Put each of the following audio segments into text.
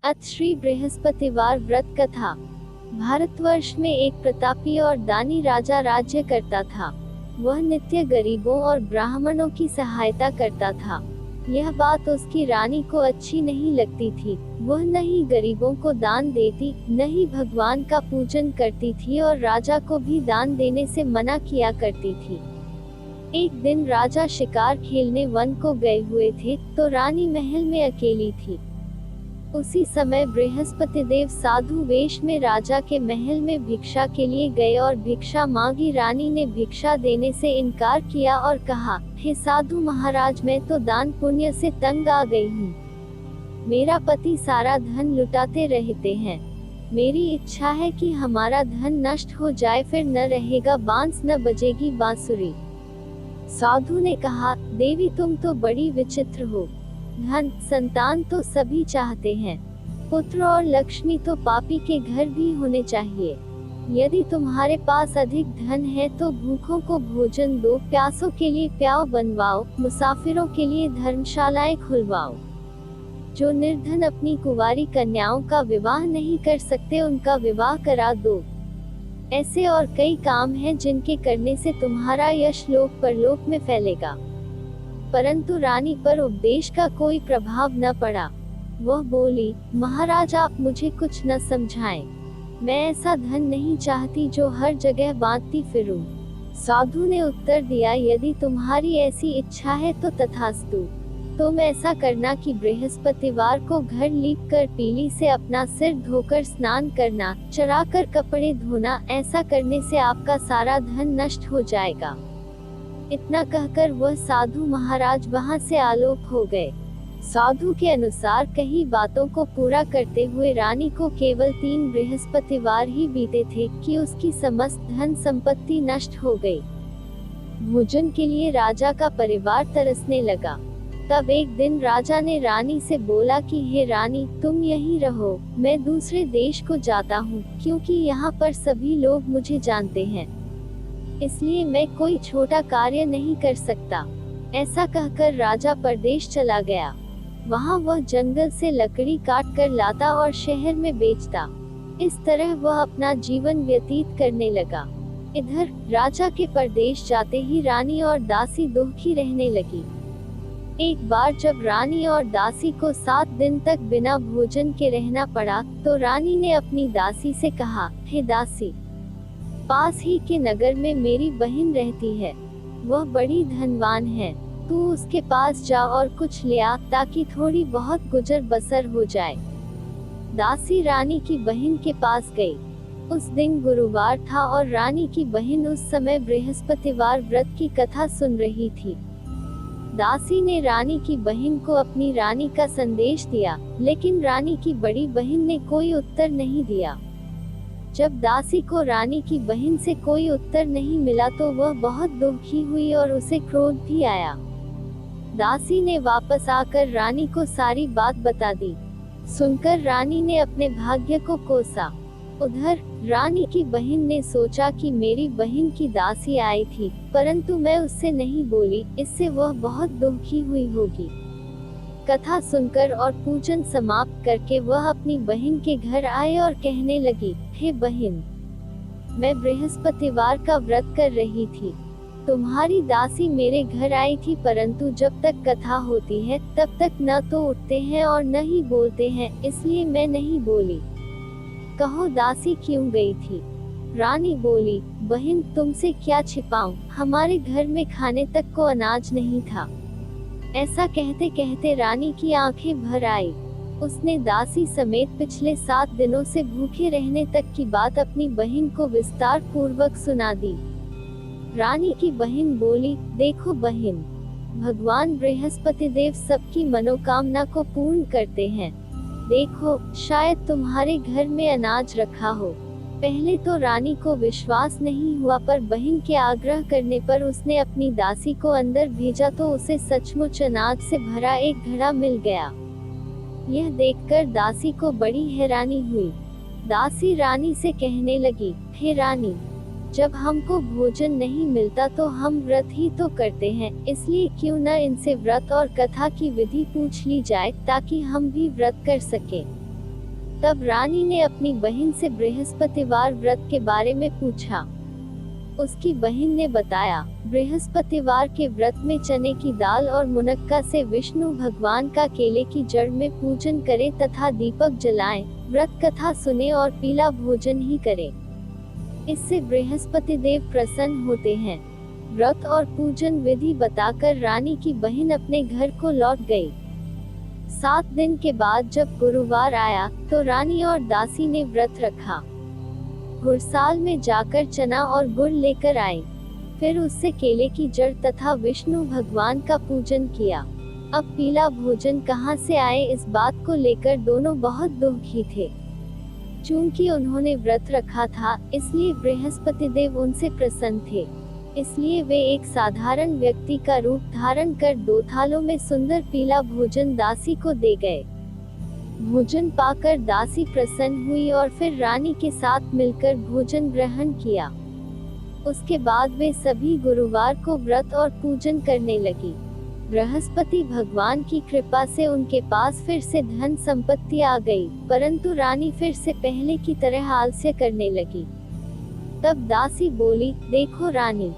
अथ श्री बृहस्पतिवार व्रत कथा। भारतवर्ष में एक प्रतापी और दानी राजा राज्य करता था। वह नित्य गरीबों और ब्राह्मणों की सहायता करता था। यह बात उसकी रानी को अच्छी नहीं लगती थी। वह न ही गरीबों को दान देती, न ही भगवान का पूजन करती थी और राजा को भी दान देने से मना किया करती थी। एक दिन राजा शिकार खेलने वन को गए हुए थे, तो रानी महल में अकेली थी। उसी समय बृहस्पति देव साधु वेश में राजा के महल में भिक्षा के लिए गए और भिक्षा मांगी। रानी ने भिक्षा देने से इनकार किया और कहा, हे साधु महाराज, मैं तो दान पुण्य से तंग आ गई हूँ। मेरा पति सारा धन लुटाते रहते हैं। मेरी इच्छा है कि हमारा धन नष्ट हो जाए, फिर न रहेगा बांस न बजेगी बांसुरी। साधु ने कहा, देवी तुम तो बड़ी विचित्र हो। धन संतान तो सभी चाहते हैं, पुत्र और लक्ष्मी तो पापी के घर भी होने चाहिए। यदि तुम्हारे पास अधिक धन है तो भूखों को भोजन दो, प्यासों के लिए प्याऊ बनवाओ, मुसाफिरों के लिए धर्मशालाएं खुलवाओ। जो निर्धन अपनी कुंवारी कन्याओं का विवाह नहीं कर सकते, उनका विवाह करा दो। ऐसे और कई काम हैं जिनके करने से तुम्हारा यश लोक परलोक में फैलेगा। परंतु रानी पर उपदेश का कोई प्रभाव न पड़ा। वह बोली, महाराज आप मुझे कुछ न समझाएं। मैं ऐसा धन नहीं चाहती जो हर जगह बांटती फिरूं। साधु ने उत्तर दिया, यदि तुम्हारी ऐसी इच्छा है तो तथास्तु। तुम ऐसा करना कि बृहस्पतिवार को घर लीप कर पीली से अपना सिर धोकर स्नान करना, चराकर कपड़े धोना। ऐसा करने से आपका सारा धन नष्ट हो जाएगा। इतना कहकर वह साधु महाराज वहां से आलोक हो गए। साधु के अनुसार कई बातों को पूरा करते हुए रानी को केवल 3 बृहस्पतिवार ही बीते थे कि उसकी समस्त धन संपत्ति नष्ट हो गई। भोजन के लिए राजा का परिवार तरसने लगा। तब एक दिन राजा ने रानी से बोला कि हे रानी, तुम यहीं रहो, मैं दूसरे देश को जाता हूँ, क्योंकि यहाँ पर सभी लोग मुझे जानते हैं, इसलिए मैं कोई छोटा कार्य नहीं कर सकता। ऐसा कहकर राजा परदेश चला गया। वहाँ वह जंगल से लकड़ी काट कर लाता और शहर में बेचता। इस तरह वह अपना जीवन व्यतीत करने लगा। इधर राजा के परदेश जाते ही रानी और दासी दुखी रहने लगी। एक बार जब रानी और दासी को 7 दिन तक बिना भोजन के रहना पड़ा, तो रानी ने अपनी दासी से कहा, हे दासी, पास ही के नगर में मेरी बहन रहती है। वह बड़ी धनवान है। तू उसके पास जा और कुछ ले आ, ताकि थोड़ी बहुत गुजर बसर हो जाए। दासी रानी की बहन के पास गई। उस दिन गुरुवार था और रानी की बहन उस समय बृहस्पतिवार व्रत की कथा सुन रही थी। दासी ने रानी की बहन को अपनी रानी का संदेश दिया, लेकिन रानी की बड़ी बहन ने कोई उत्तर नहीं दिया। जब दासी को रानी की बहन से कोई उत्तर नहीं मिला तो वह बहुत दुखी हुई और उसे क्रोध भी आया। दासी ने वापस आकर रानी को सारी बात बता दी। सुनकर रानी ने अपने भाग्य को कोसा। उधर रानी की बहन ने सोचा कि मेरी बहन की दासी आई थी, परंतु मैं उससे नहीं बोली, इससे वह बहुत दुखी हुई होगी। कथा सुनकर और पूजन समाप्त करके वह अपनी बहन के घर आए और कहने लगी, हे बहन, मैं बृहस्पतिवार का व्रत कर रही थी। तुम्हारी दासी मेरे घर आई थी, परंतु जब तक कथा होती है तब तक न तो उठते हैं और न ही बोलते हैं, इसलिए मैं नहीं बोली। कहो दासी क्यों गई थी? रानी बोली, बहन तुमसे क्या छिपाऊं, हमारे घर में खाने तक को अनाज नहीं था। ऐसा कहते कहते रानी की आंखें भर आई। उसने दासी समेत पिछले 7 दिनों से भूखे रहने तक की बात अपनी बहन को विस्तार पूर्वक सुना दी। रानी की बहन बोली, देखो बहन, भगवान बृहस्पति देव सबकी मनोकामना को पूर्ण करते हैं। देखो, शायद तुम्हारे घर में अनाज रखा हो। पहले तो रानी को विश्वास नहीं हुआ, पर बहन के आग्रह करने पर उसने अपनी दासी को अंदर भेजा तो उसे सचमुच अनाज से भरा एक घड़ा मिल गया। यह देखकर दासी को बड़ी हैरानी हुई। दासी रानी से कहने लगी, हे रानी, जब हमको भोजन नहीं मिलता तो हम व्रत ही तो करते हैं, इसलिए क्यों न इनसे व्रत और कथा की विधि पूछ ली जाए, ताकि हम भी व्रत कर सकें। तब रानी ने अपनी बहन से बृहस्पतिवार व्रत के बारे में पूछा। उसकी बहन ने बताया, बृहस्पतिवार के व्रत में चने की दाल और मुनक्का से विष्णु भगवान का केले की जड़ में पूजन करें तथा दीपक जलाएं, व्रत कथा सुने और पीला भोजन ही करें। इससे बृहस्पति देव प्रसन्न होते हैं। व्रत और पूजन विधि बताकर रानी की बहन अपने घर को लौट गई। 7 दिन के बाद जब गुरुवार आया तो रानी और दासी ने व्रत रखा। गुड़साल में जाकर चना और गुड़ लेकर आई, फिर उससे केले की जड़ तथा विष्णु भगवान का पूजन किया। अब पीला भोजन कहाँ से आए, इस बात को लेकर दोनों बहुत दुखी थे। चूंकि उन्होंने व्रत रखा था, इसलिए बृहस्पति देव उनसे प्रसन्न थे। इसलिए वे एक साधारण व्यक्ति का रूप धारण कर 2 थालों में सुंदर पीला भोजन दासी को दे गए। भोजन पाकर दासी प्रसन्न हुई और फिर रानी के साथ मिलकर भोजन ग्रहण किया। उसके बाद वे सभी गुरुवार को व्रत और पूजन करने लगी। बृहस्पति भगवान की कृपा से उनके पास फिर से धन संपत्ति आ गई, परंतु रानी फिर से पहले की तरह आलस्य करने लगी। तब दासी बोली, देखो रानी,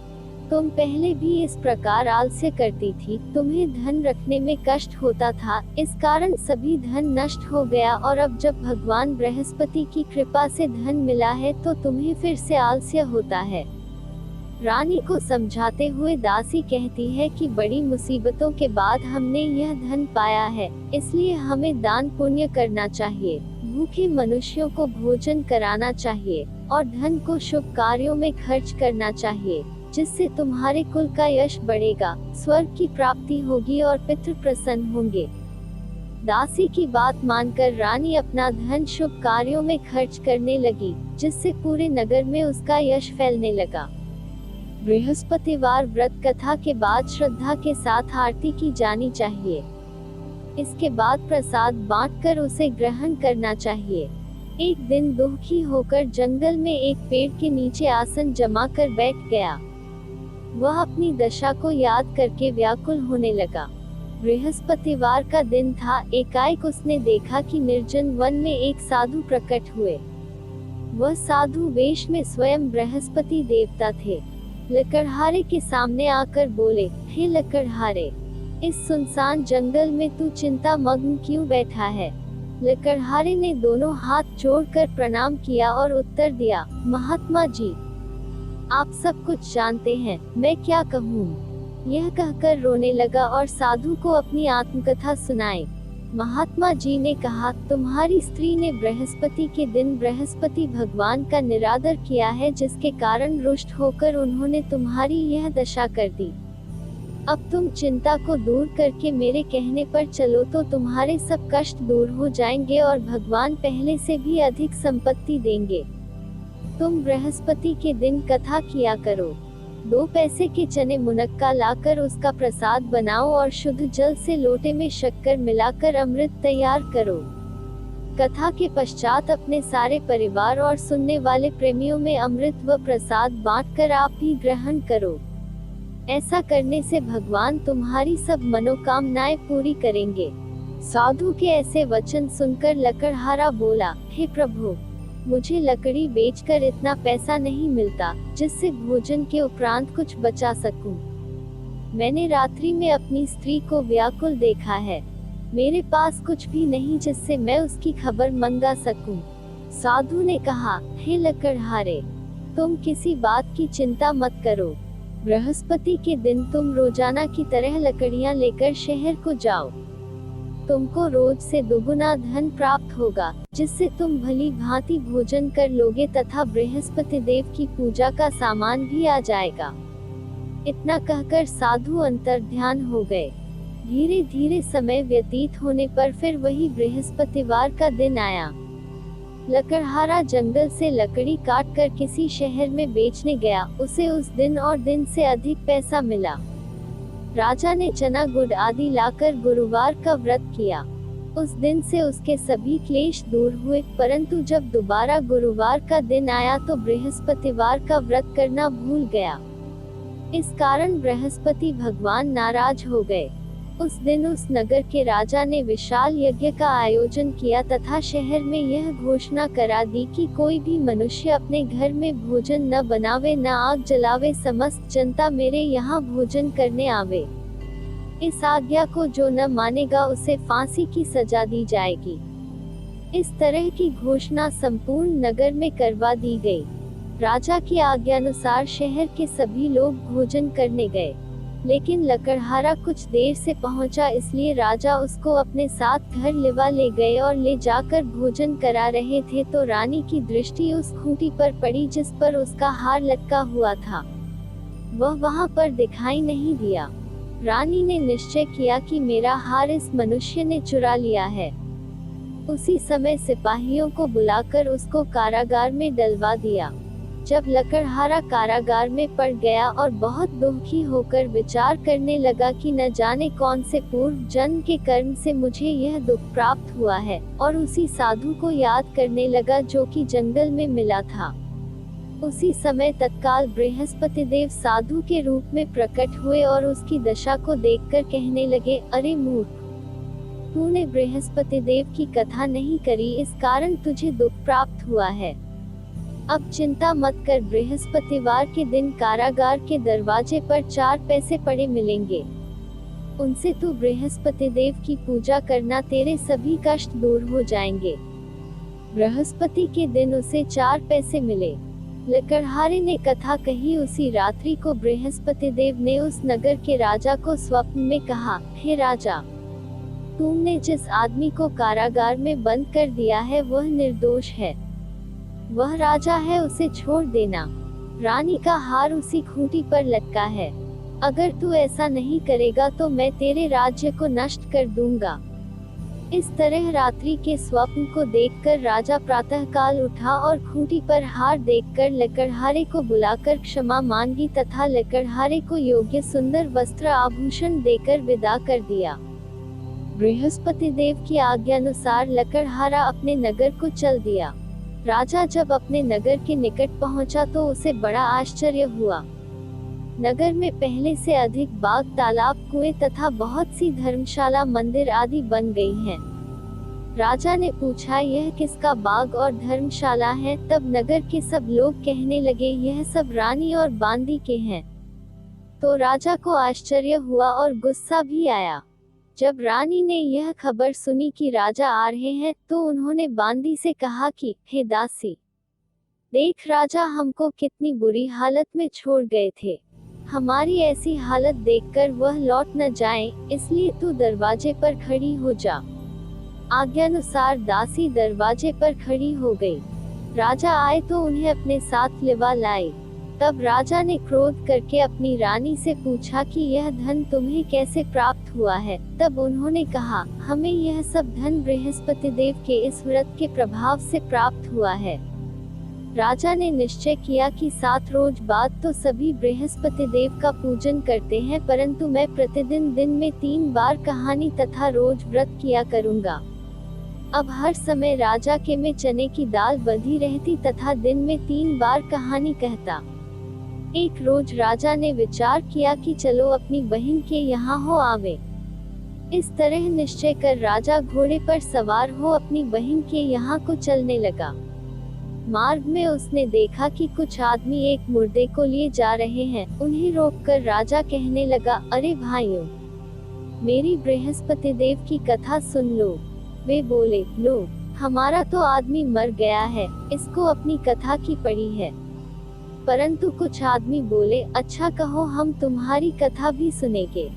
तुम पहले भी इस प्रकार आलस्य करती थी, तुम्हें धन रखने में कष्ट होता था, इस कारण सभी धन नष्ट हो गया, और अब जब भगवान बृहस्पति की कृपा से धन मिला है तो तुम्हें फिर से आलस्य होता है। रानी को समझाते हुए दासी कहती है कि बड़ी मुसीबतों के बाद हमने यह धन पाया है, इसलिए हमें दान पुण्य करना चाहिए, भूखे मनुष्यों को भोजन कराना चाहिए और धन को शुभ कार्यों में खर्च करना चाहिए, जिससे तुम्हारे कुल का यश बढ़ेगा, स्वर्ग की प्राप्ति होगी और पितृ प्रसन्न होंगे। दासी की बात मानकर रानी अपना धन शुभ कार्यों में खर्च करने लगी, जिससे पूरे नगर में उसका यश फैलने लगा। बृहस्पतिवार व्रत कथा के बाद श्रद्धा के साथ आरती की जानी चाहिए। इसके बाद प्रसाद बांटकर उसे ग्रहण करना चाहिए। एक दिन दुखी होकर जंगल में एक पेड़ के नीचे आसन जमा कर बैठ गया। वह अपनी दशा को याद करके व्याकुल होने लगा। बृहस्पतिवार का दिन था। एकाएक उसने देखा कि निर्जन वन में एक साधु प्रकट हुए। वह साधु वेश में स्वयं बृहस्पति देवता थे। लकड़हारे के सामने आकर बोले, हे लकड़हारे, इस सुनसान जंगल में तू चिंता मग्न क्यों बैठा है? लकड़हारे ने दोनों हाथ जोड़कर प्रणाम किया और उत्तर दिया, महात्मा जी, आप सब कुछ जानते हैं, मैं क्या कहूँ। यह कहकर रोने लगा और साधु को अपनी आत्मकथा सुनाई। महात्मा जी ने कहा, तुम्हारी स्त्री ने बृहस्पति के दिन बृहस्पति भगवान का निरादर किया है, जिसके कारण रुष्ट होकर उन्होंने तुम्हारी यह दशा कर दी। अब तुम चिंता को दूर करके मेरे कहने पर चलो तो तुम्हारे सब कष्ट दूर हो जाएंगे और भगवान पहले से भी अधिक संपत्ति देंगे। तुम बृहस्पति के दिन कथा किया करो। 2 पैसे के चने मुनक्का लाकर उसका प्रसाद बनाओ और शुद्ध जल से लोटे में शक्कर मिलाकर अमृत तैयार करो। कथा के पश्चात अपने सारे परिवार और सुनने वाले प्रेमियों में अमृत व प्रसाद बांटकर आप भी ग्रहण करो। ऐसा करने से भगवान तुम्हारी सब मनोकामनाएं पूरी करेंगे। साधु के ऐसे वचन सुनकर लकड़हारा बोला, हे प्रभु, मुझे लकड़ी बेचकर इतना पैसा नहीं मिलता जिससे भोजन के उपरांत कुछ बचा सकूं। मैंने रात्रि में अपनी स्त्री को व्याकुल देखा है। मेरे पास कुछ भी नहीं जिससे मैं उसकी खबर मंगा सकूं। साधु ने कहा, हे लकड़हारे, तुम किसी बात की चिंता मत करो। बृहस्पति के दिन तुम रोजाना की तरह लकड़ियां लेकर शहर को जाओ। तुमको रोज से दुगुना धन प्राप्त होगा, जिससे तुम भली भांति भोजन कर लोगे तथा बृहस्पति देव की पूजा का सामान भी आ जाएगा। इतना कहकर साधु अंतर्ध्यान हो गए। धीरे धीरे समय व्यतीत होने पर फिर वही बृहस्पतिवार का दिन आया। लकड़हारा जंगल से लकड़ी काट कर किसी शहर में बेचने गया। उसे उस दिन और दिन से अधिक पैसा मिला। राजा ने चना गुड़ आदि लाकर गुरुवार का व्रत किया। उस दिन से उसके सभी क्लेश दूर हुए, परंतु जब दोबारा गुरुवार का दिन आया तो बृहस्पतिवार का व्रत करना भूल गया। इस कारण बृहस्पति भगवान नाराज हो गए। उस दिन उस नगर के राजा ने विशाल यज्ञ का आयोजन किया तथा शहर में यह घोषणा करा दी कि कोई भी मनुष्य अपने घर में भोजन न बनावे न आग जलावे, समस्त जनता मेरे यहाँ भोजन करने आवे। इस आज्ञा को जो न मानेगा उसे फांसी की सजा दी जाएगी। इस तरह की घोषणा संपूर्ण नगर में करवा दी गई। राजा की आज्ञानुसार शहर के सभी लोग भोजन करने गए, लेकिन लकड़हारा कुछ देर से पहुंचा, इसलिए राजा उसको अपने साथ घर ले गए और ले जाकर भोजन करा रहे थे तो रानी की दृष्टि उस खूंटी पर पड़ी जिस पर उसका हार लटका हुआ था। वह वहां पर दिखाई नहीं दिया। रानी ने निश्चय किया कि मेरा हार इस मनुष्य ने चुरा लिया है। उसी समय सिपाहियों को बुलाकर उसको कारागार में डलवा दिया। जब लकड़हारा कारागार में पड़ गया और बहुत दुखी होकर विचार करने लगा कि न जाने कौन से पूर्व जन्म के कर्म से मुझे यह दुख प्राप्त हुआ है, और उसी साधु को याद करने लगा जो कि जंगल में मिला था। उसी समय तत्काल बृहस्पति देव साधु के रूप में प्रकट हुए और उसकी दशा को देखकर कहने लगे, अरे मूर्ख, तूने बृहस्पति देव की कथा नहीं करी, इस कारण तुझे दुख प्राप्त हुआ है। अब चिंता मत कर, बृहस्पतिवार के दिन कारागार के दरवाजे पर 4 पैसे पड़े मिलेंगे। उनसे तू बृहस्पति देव की पूजा करना, तेरे सभी कष्ट दूर हो जाएंगे। बृहस्पति के दिन उसे 4 पैसे मिले। लकड़हारे ने कथा कही। उसी रात्रि को बृहस्पति देव ने उस नगर के राजा को स्वप्न में कहा, हे राजा, तुमने जिस आदमी को कारागार में बंद कर दिया है वह निर्दोष है। वह राजा है, उसे छोड़ देना। रानी का हार उसी खूंटी पर लटका है। अगर तू ऐसा नहीं करेगा तो मैं तेरे राज्य को नष्ट कर दूंगा। इस तरह रात्रि के स्वप्न को देखकर राजा प्रातःकाल उठा और खूंटी पर हार देखकर लकड़हारे को बुलाकर क्षमा मांगी तथा लकड़हारे को योग्य सुंदर वस्त्र आभूषण देकर विदा कर दिया। बृहस्पति देव की आज्ञानुसार लकड़हारा अपने नगर को चल दिया। राजा जब अपने नगर के निकट पहुंचा तो उसे बड़ा आश्चर्य हुआ। नगर में पहले से अधिक बाग, तालाब, कुएं तथा बहुत सी धर्मशाला, मंदिर आदि बन गई हैं। राजा ने पूछा, यह किसका बाग और धर्मशाला है? तब नगर के सब लोग कहने लगे, यह सब रानी और बांदी के हैं। तो राजा को आश्चर्य हुआ और गुस्सा भी आया। जब रानी ने यह खबर सुनी कि राजा आ रहे हैं तो उन्होंने बांदी से कहा कि, हे दासी, देख राजा हमको कितनी बुरी हालत में छोड़ गए थे। हमारी ऐसी हालत देखकर वह लौट न जाए, इसलिए तू दरवाजे पर खड़ी हो जा। आज्ञानुसार दासी दरवाजे पर खड़ी हो गई। राजा आए तो उन्हें अपने साथ लिवा लाए। तब राजा ने क्रोध करके अपनी रानी से पूछा कि यह धन तुम्हें कैसे प्राप्त हुआ है? तब उन्होंने कहा, हमें यह सब धन बृहस्पति देव के इस व्रत के प्रभाव से प्राप्त हुआ है। राजा ने निश्चय किया कि 7 रोज बाद तो सभी बृहस्पति देव का पूजन करते हैं, परंतु मैं प्रतिदिन दिन में 3 बार कहानी तथा रोज व्रत किया करूंगा। अब हर समय राजा के में चने की दाल बंधी रहती तथा दिन में 3 बार कहानी कहता। एक रोज राजा ने विचार किया कि चलो अपनी बहन के यहाँ हो आवे। इस तरह निश्चय कर राजा घोड़े पर सवार हो अपनी बहन के यहाँ को चलने लगा। मार्ग में उसने देखा कि कुछ आदमी एक मुर्दे को लिए जा रहे हैं। उन्हें रोककर राजा कहने लगा, अरे भाइयों, मेरी बृहस्पति देव की कथा सुन लो। वे बोले, लो, हमारा तो आदमी मर गया है, इसको अपनी कथा की पड़ी है। परंतु कुछ आदमी बोले, अच्छा कहो, हम तुम्हारी कथा भी सुनेंगे।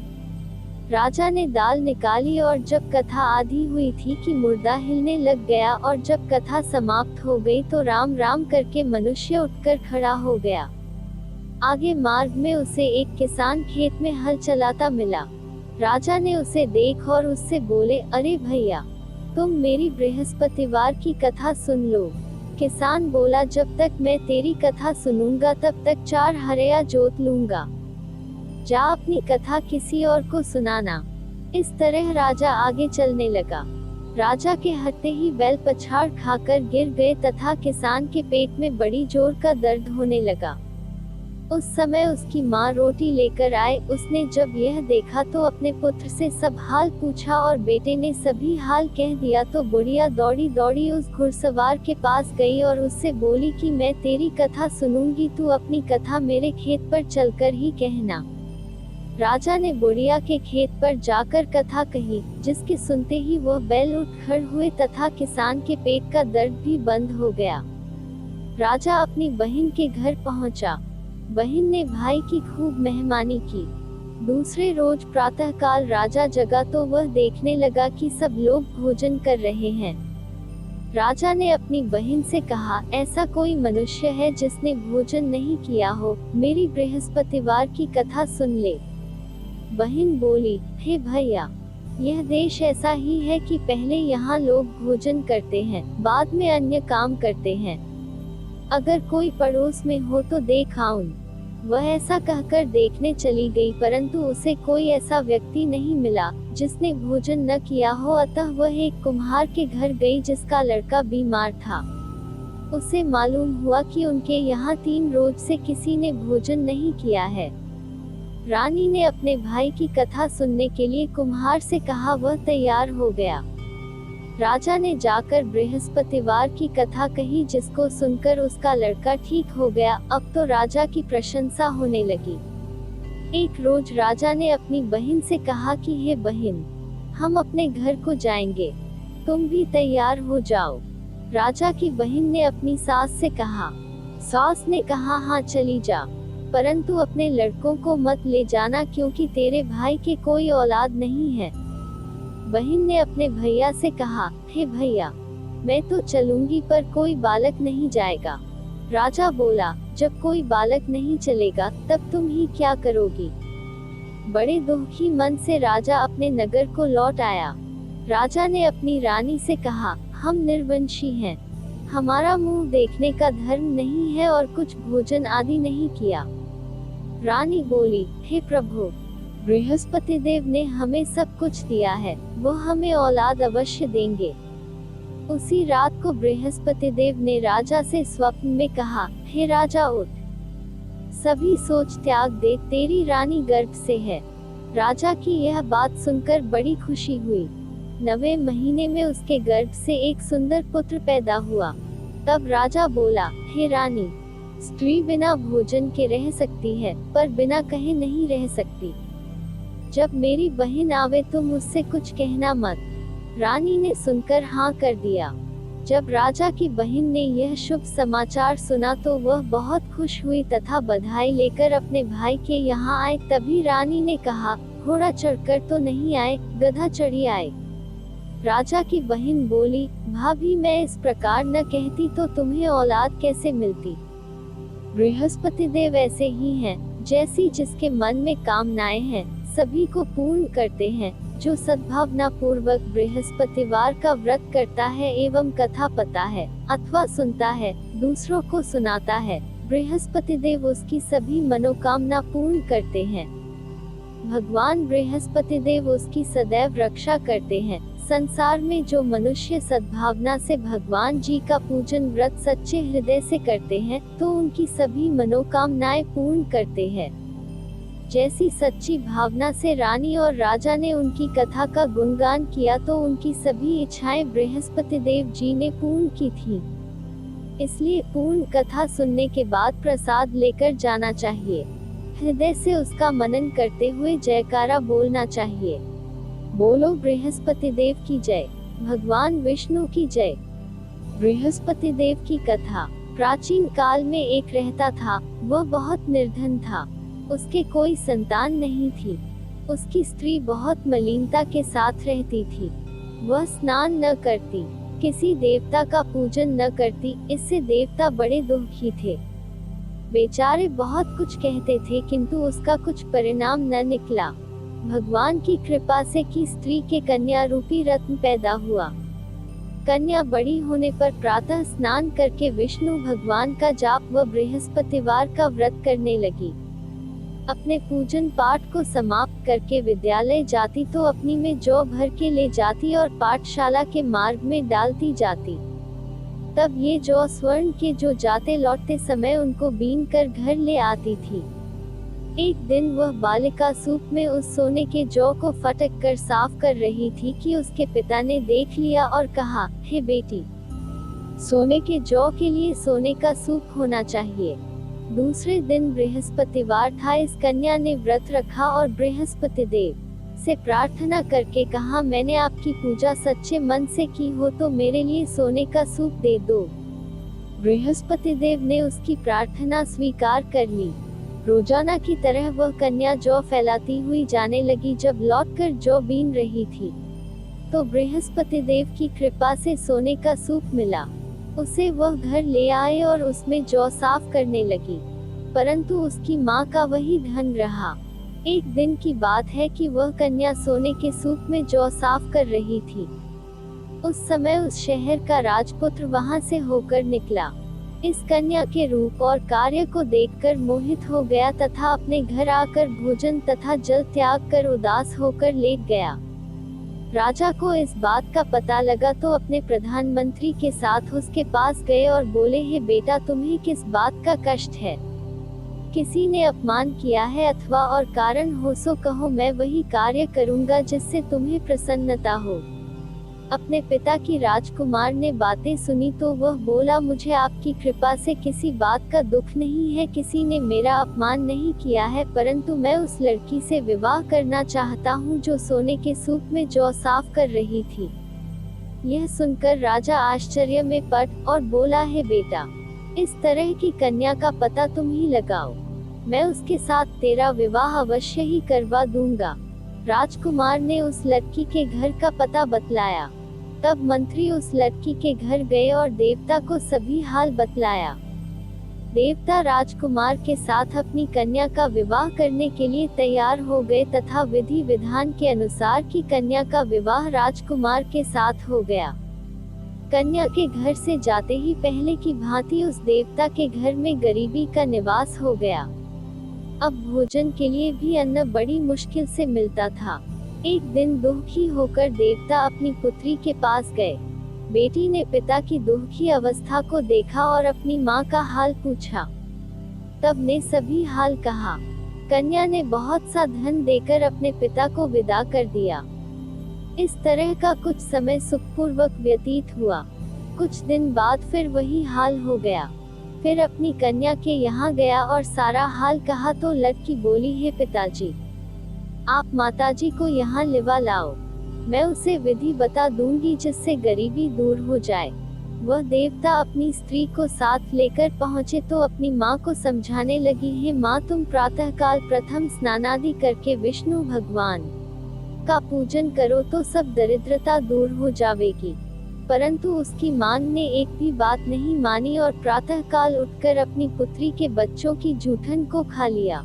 राजा ने दाल निकाली और जब कथा आधी हुई थी कि मुर्दा हिलने लग गया, और जब कथा समाप्त हो गई तो राम राम करके मनुष्य उठकर खड़ा हो गया। आगे मार्ग में उसे एक किसान खेत में हल चलाता मिला। राजा ने उसे देख और उससे बोले, अरे भैया, तुम मेरी बृहस्पतिवार की कथा सुन लो। किसान बोला, जब तक मैं तेरी कथा सुनूंगा तब तक 4 हरिया जोत लूंगा। जा अपनी कथा किसी और को सुनाना। इस तरह राजा आगे चलने लगा। राजा के हटते ही बैल पछाड़ खाकर गिर गए तथा किसान के पेट में बड़ी जोर का दर्द होने लगा। उस समय उसकी माँ रोटी लेकर आए। उसने जब यह देखा तो अपने पुत्र से सब हाल पूछा और बेटे ने सभी हाल कह दिया। तो बुढ़िया दौड़ी दौड़ी उस घुड़सवार के पास गई और उससे बोली कि मैं तेरी कथा सुनूंगी, तू अपनी कथा मेरे खेत पर चलकर ही कहना। राजा ने बुढ़िया के खेत पर जाकर कथा कही, जिसके सुनते ही वह बैल उठ खड़े हुए तथा किसान के पेट का दर्द भी बंद हो गया। राजा अपनी बहन के घर पहुंचा। बहन ने भाई की खूब मेहमानी की। दूसरे रोज प्रातःकाल राजा जगा तो वह देखने लगा कि सब लोग भोजन कर रहे हैं। राजा ने अपनी बहन से कहा, ऐसा कोई मनुष्य है जिसने भोजन नहीं किया हो, मेरी बृहस्पतिवार की कथा सुन ले। बहन बोली, हे भैया, यह देश ऐसा ही है कि पहले यहाँ लोग भोजन करते हैं, बाद में अन्य काम करते हैं। अगर कोई पड़ोस में हो तो देख आऊं। वह ऐसा कहकर देखने चली गई, परंतु उसे कोई ऐसा व्यक्ति नहीं मिला जिसने भोजन न किया हो। अतः वह एक कुम्हार के घर गई जिसका लड़का बीमार था। उसे मालूम हुआ कि उनके यहाँ 3 रोज से किसी ने भोजन नहीं किया है। रानी ने अपने भाई की कथा सुनने के लिए कुम्हार से कहा, वह तैयार हो गया। राजा ने जाकर बृहस्पतिवार की कथा कही, जिसको सुनकर उसका लड़का ठीक हो गया। अब तो राजा की प्रशंसा होने लगी। एक रोज राजा ने अपनी बहन से कहा कि हे बहन, हम अपने घर को जाएंगे, तुम भी तैयार हो जाओ। राजा की बहन ने अपनी सास से कहा। सास ने कहा, हाँ चली जा, परंतु अपने लड़कों को मत ले जाना, क्योंकि तेरे भाई के कोई औलाद नहीं है। बहन ने अपने भैया से कहा, हे भैया, मैं तो चलूंगी पर कोई बालक नहीं जाएगा। राजा बोला, जब कोई बालक नहीं चलेगा तब तुम ही क्या करोगी। बड़े दुखी मन से राजा अपने नगर को लौट आया। राजा ने अपनी रानी से कहा, हम निर्वंशी हैं, हमारा मुंह देखने का धर्म नहीं है और कुछ भोजन आदि नहीं किया। रानी बोली, हे प्रभु, बृहस्पति देव ने हमें सब कुछ दिया है, वो हमें औलाद अवश्य देंगे। उसी रात को बृहस्पति देव ने राजा से स्वप्न में कहा, हे राजा उठ, सभी सोच त्याग दे, तेरी रानी गर्भ से है। राजा की यह बात सुनकर बड़ी खुशी हुई। 9वें महीने में उसके गर्भ से एक सुंदर पुत्र पैदा हुआ। तब राजा बोला, हे रानी, स्त्री बिना भोजन के रह सकती है, पर बिना कहे नहीं रह सकती। जब मेरी बहन आवे तो मुझसे कुछ कहना मत। रानी ने सुनकर हाँ कर दिया। जब राजा की बहन ने यह शुभ समाचार सुना तो वह बहुत खुश हुई तथा बधाई लेकर अपने भाई के यहाँ आए। तभी रानी ने कहा, घोड़ा चढ़कर तो नहीं आए, गधा चढ़ी आए। राजा की बहन बोली, भाभी, मैं इस प्रकार न कहती तो तुम्हें औलाद कैसे मिलती। बृहस्पति देव ऐसे ही हैं, जैसी जिसके मन में कामनाएं हैं सभी को पूर्ण करते हैं। जो सद्भावना पूर्वक बृहस्पतिवार का व्रत करता है एवं कथा पता है अथवा सुनता है, दूसरों को सुनाता है, बृहस्पति देव उसकी सभी मनोकामना पूर्ण करते हैं। भगवान बृहस्पति देव उसकी सदैव रक्षा करते हैं। संसार में जो मनुष्य सद्भावना से भगवान जी का पूजन व्रत सच्चे हृदय से करते हैं तो उनकी सभी मनोकामनाएं पूर्ण करते हैं। जैसी सच्ची भावना से रानी और राजा ने उनकी कथा का गुणगान किया तो उनकी सभी इच्छाएं बृहस्पति देव जी ने पूर्ण की थी। इसलिए पूर्ण कथा सुनने के बाद प्रसाद लेकर जाना चाहिए। हृदय से उसका मनन करते हुए जयकारा बोलना चाहिए। बोलो बृहस्पति देव की जय, भगवान विष्णु की जय। बृहस्पति देव की कथा। प्राचीन काल में एक रहता था, वह बहुत निर्धन था। उसके कोई संतान नहीं थी। उसकी स्त्री बहुत मलिनता के साथ रहती थी। वह स्नान न करती, किसी देवता का पूजन न करती। इससे देवता बड़े दुखी थे। बेचारे बहुत कुछ कहते थे किंतु उसका कुछ परिणाम न निकला। भगवान की कृपा से की स्त्री के कन्या रूपी रत्न पैदा हुआ। कन्या बड़ी होने पर प्रातः स्नान करके विष्णु भगवान का जाप व बृहस्पतिवार का व्रत करने लगी। अपने पूजन पाठ को समाप्त करके विद्यालय जाती तो अपनी में जौ भर के ले जाती और पाठशाला के मार्ग में डालती जाती। तब ये जौ स्वर्ण के जो जाते लौटते समय उनको बीन कर घर ले आती थी। एक दिन वह बालिका सूप में उस सोने के जौ को फटक कर साफ कर रही थी कि उसके पिता ने देख लिया और कहा, हे बेटी, सोने के जौ के लिए सोने का सूप होना चाहिए। दूसरे दिन बृहस्पतिवार था। इस कन्या ने व्रत रखा और बृहस्पति देव से प्रार्थना करके कहा, मैंने आपकी पूजा सच्चे मन से की हो तो मेरे लिए सोने का सूप दे दो। बृहस्पति देव ने उसकी प्रार्थना स्वीकार कर ली। रोजाना की तरह वह कन्या जौ फैलाती हुई जाने लगी। जब लौटकर जौ बीन रही थी तो बृहस्पति देव की कृपा से सोने का सूप मिला। उसे वह घर ले आए और उसमें जौ साफ करने लगी, परंतु उसकी माँ का वही धन रहा। एक दिन की बात है कि वह कन्या सोने के सूप में जौ साफ कर रही थी। उस समय उस शहर का राजपुत्र वहां से होकर निकला। इस कन्या के रूप और कार्य को देखकर मोहित हो गया तथा अपने घर आकर भोजन तथा जल त्याग कर उदास होकर लेट गया। राजा को इस बात का पता लगा तो अपने प्रधानमंत्री के साथ उसके पास गए और बोले, हे बेटा, तुम्हें किस बात का कष्ट है? किसी ने अपमान किया है अथवा और कारण हो सो कहो, मैं वही कार्य करूंगा जिससे तुम्हें प्रसन्नता हो। अपने पिता की राजकुमार ने बातें सुनी तो वह बोला, मुझे आपकी कृपा से किसी बात का दुख नहीं है, किसी ने मेरा अपमान नहीं किया है, परंतु मैं उस लड़की से विवाह करना चाहता हूँ जो सोने के सूप में जौ साफ कर रही थी। यह सुनकर राजा आश्चर्य में पड़ और बोला, हे बेटा, इस तरह की कन्या का पता तुम ही लगाओ, मैं उसके साथ तेरा विवाह अवश्य ही करवा दूंगा। राजकुमार ने उस लड़की के घर का पता बतलाया। तब मंत्री उस लड़की के घर गए और देवता को सभी हाल बतलाया। देवता राजकुमार के साथ अपनी कन्या का विवाह करने के लिए तैयार हो गए तथा विधि विधान के अनुसार की कन्या का विवाह राजकुमार के साथ हो गया। कन्या के घर से जाते ही पहले की भांति उस देवता के घर में गरीबी का निवास हो गया। अब भोजन के लिए भी अन्न बड़ी मुश्किल से मिलता था। एक दिन दुखी होकर देवता अपनी पुत्री के पास गए। बेटी ने पिता की दुखी अवस्था को देखा और अपनी माँ का हाल पूछा। तब ने सभी हाल कहा। कन्या ने बहुत सा धन देकर अपने पिता को विदा कर दिया। इस तरह का कुछ समय सुखपूर्वक व्यतीत हुआ। कुछ दिन बाद फिर वही हाल हो गया। फिर अपनी कन्या के यहाँ गया और सारा हाल कहा तो लड़की बोली, हे पिताजी, आप माताजी को यहाँ लिवा लाओ, मैं उसे विधि बता दूंगी जिससे गरीबी दूर हो जाए। वह देवता अपनी स्त्री को साथ लेकर पहुँचे तो अपनी माँ को समझाने लगी, हे माँ, तुम प्रातःकाल प्रथम स्नानादि करके विष्णु भगवान का पूजन करो तो सब दरिद्रता दूर हो जाएगी। परंतु उसकी माँ ने एक भी बात नहीं मानी और प्रातःकाल उठकर अपनी पुत्री के बच्चों की जूठन को खा लिया।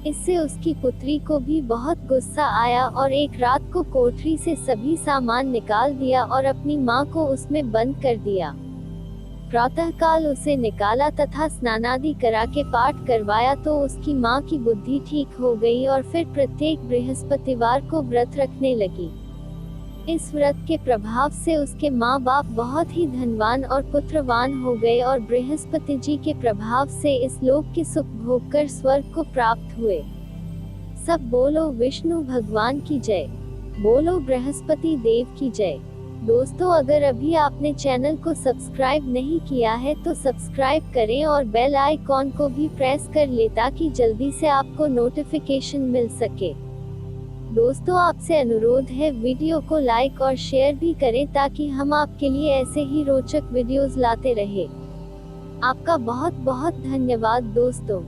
इससे उसकी पुत्री को भी बहुत गुस्सा आया और एक रात को कोठरी से सभी सामान निकाल दिया और अपनी माँ को उसमें बंद कर दिया। प्रातःकाल उसे निकाला तथा स्नानादि करा के पाठ करवाया तो उसकी माँ की बुद्धि ठीक हो गई और फिर प्रत्येक बृहस्पतिवार को व्रत रखने लगी। इस व्रत के प्रभाव से उसके माँ बाप बहुत ही धनवान और पुत्रवान हो गए और बृहस्पति जी के प्रभाव से इस लोक के सुख भोग कर स्वर्ग को प्राप्त हुए। सब बोलो विष्णु भगवान की जय, बोलो बृहस्पति देव की जय। दोस्तों, अगर अभी आपने चैनल को सब्सक्राइब नहीं किया है तो सब्सक्राइब करें और बेल आइकॉन को भी प्रेस कर ले ताकि जल्दी से आपको नोटिफिकेशन मिल सके। दोस्तों, आपसे अनुरोध है वीडियो को लाइक और शेयर भी करें ताकि हम आपके लिए ऐसे ही रोचक वीडियोस लाते रहे। आपका बहुत बहुत धन्यवाद दोस्तों।